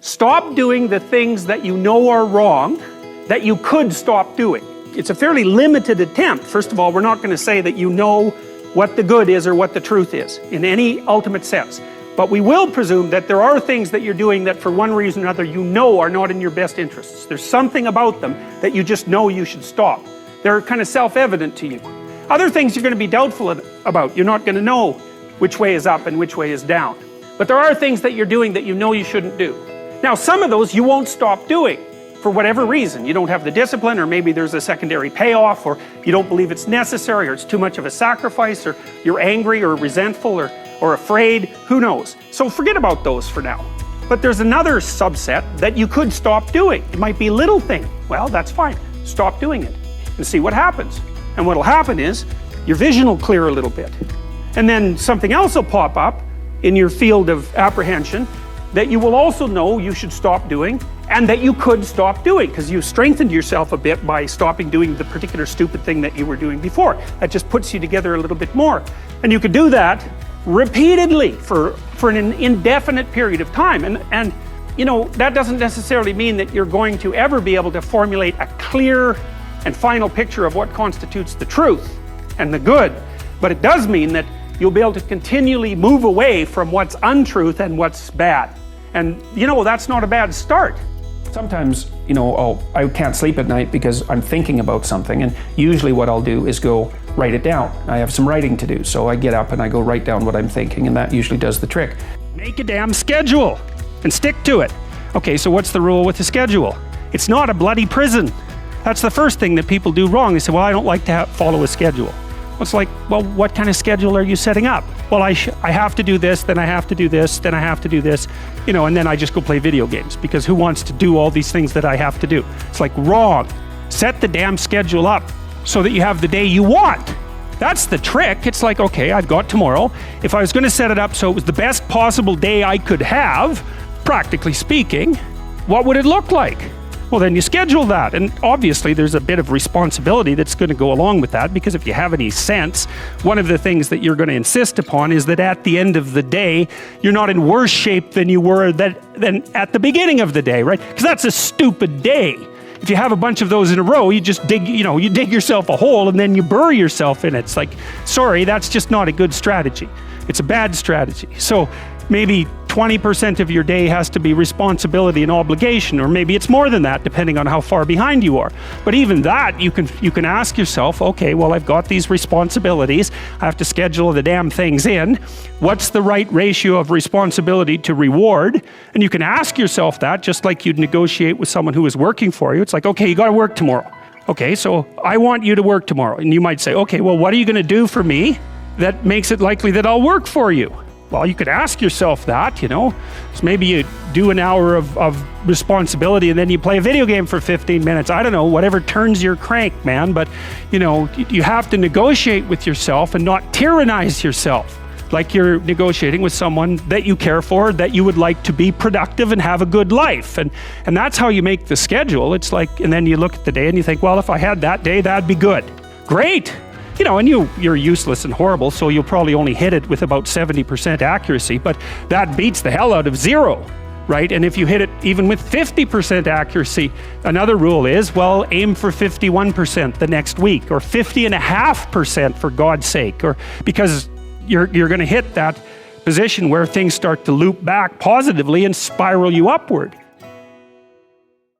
Stop doing the things that you know are wrong that you could stop doing. It's a fairly limited attempt. First of all, we're not going to say that you know what the good is or what the truth is in any ultimate sense. But we will presume that there are things that you're doing that for one reason or another you know are not in your best interests. There's something about them that you just know you should stop. They're kind of self-evident to you. Other things you're going to be doubtful about. You're not going to know which way is up and which way is down. But there are things that you're doing that you know you shouldn't do. Now, some of those you won't stop doing for whatever reason. You don't have the discipline, or maybe there's a secondary payoff, or you don't believe it's necessary, or it's too much of a sacrifice, or you're angry or resentful or afraid, who knows. So forget about those for now. But there's another subset that you could stop doing. It might be a little thing. Well, that's fine. Stop doing it and see what happens. And what'll happen is your vision will clear a little bit. And then something else will pop up in your field of apprehension that you will also know you should stop doing, and that you could stop doing because you strengthened yourself a bit by stopping doing the particular stupid thing that you were doing before. That just puts you together a little bit more. And you could do that repeatedly for an indefinite period of time. And you know, that doesn't necessarily mean that you're going to ever be able to formulate a clear and final picture of what constitutes the truth and the good. But it does mean that you'll be able to continually move away from what's untruth and what's bad. And you know, that's not a bad start. Sometimes, you know, I can't sleep at night because I'm thinking about something, and usually what I'll do is go write it down. I have some writing to do, so I get up and I go write down what I'm thinking, and that usually does the trick. Make a damn schedule and stick to it. Okay, so what's the rule with the schedule? It's not a bloody prison. That's the first thing that people do wrong. They say, well, I don't like to follow a schedule. It's like, well, what kind of schedule are you setting up? Well, I have to do this, then I have to do this, then I have to do this, you know, and then I just go play video games, because who wants to do all these things that I have to do? It's like, wrong. Set the damn schedule up so that you have the day you want. That's the trick. It's like, okay, I've got tomorrow. If I was going to set it up so it was the best possible day I could have, practically speaking, what would it look like? Well, then you schedule that, and obviously there's a bit of responsibility that's going to go along with that, because if you have any sense, one of the things that you're going to insist upon is that at the end of the day, you're not in worse shape than you were than at the beginning of the day, right? Because that's a stupid day. If you have a bunch of those in a row, you just dig, you know, you dig yourself a hole and then you bury yourself in it. It's like, sorry, that's just not a good strategy. It's a bad strategy. So maybe 20% of your day has to be responsibility and obligation, or maybe it's more than that, depending on how far behind you are. But even that, you can ask yourself, okay, well, I've got these responsibilities. I have to schedule the damn things in. What's the right ratio of responsibility to reward? And you can ask yourself that, just like you'd negotiate with someone who is working for you. It's like, okay, you got to work tomorrow. Okay, so I want you to work tomorrow. And you might say, okay, well, what are you going to do for me that makes it likely that I'll work for you? Well, you could ask yourself that, you know. So maybe you do an hour of responsibility and then you play a video game for 15 minutes. I don't know, whatever turns your crank, man. But, you know, you have to negotiate with yourself and not tyrannize yourself. Like you're negotiating with someone that you care for, that you would like to be productive and have a good life. And that's how you make the schedule. It's like, and then you look at the day and you think, well, if I had that day, that'd be good. Great. You know, and you're useless and horrible, so you'll probably only hit it with about 70% accuracy, but that beats the hell out of 0, right? And if you hit it even with 50% accuracy, another rule is, well, aim for 51% the next week, or 50.5% for God's sake, or because you're going to hit that position where things start to loop back positively and spiral you upward.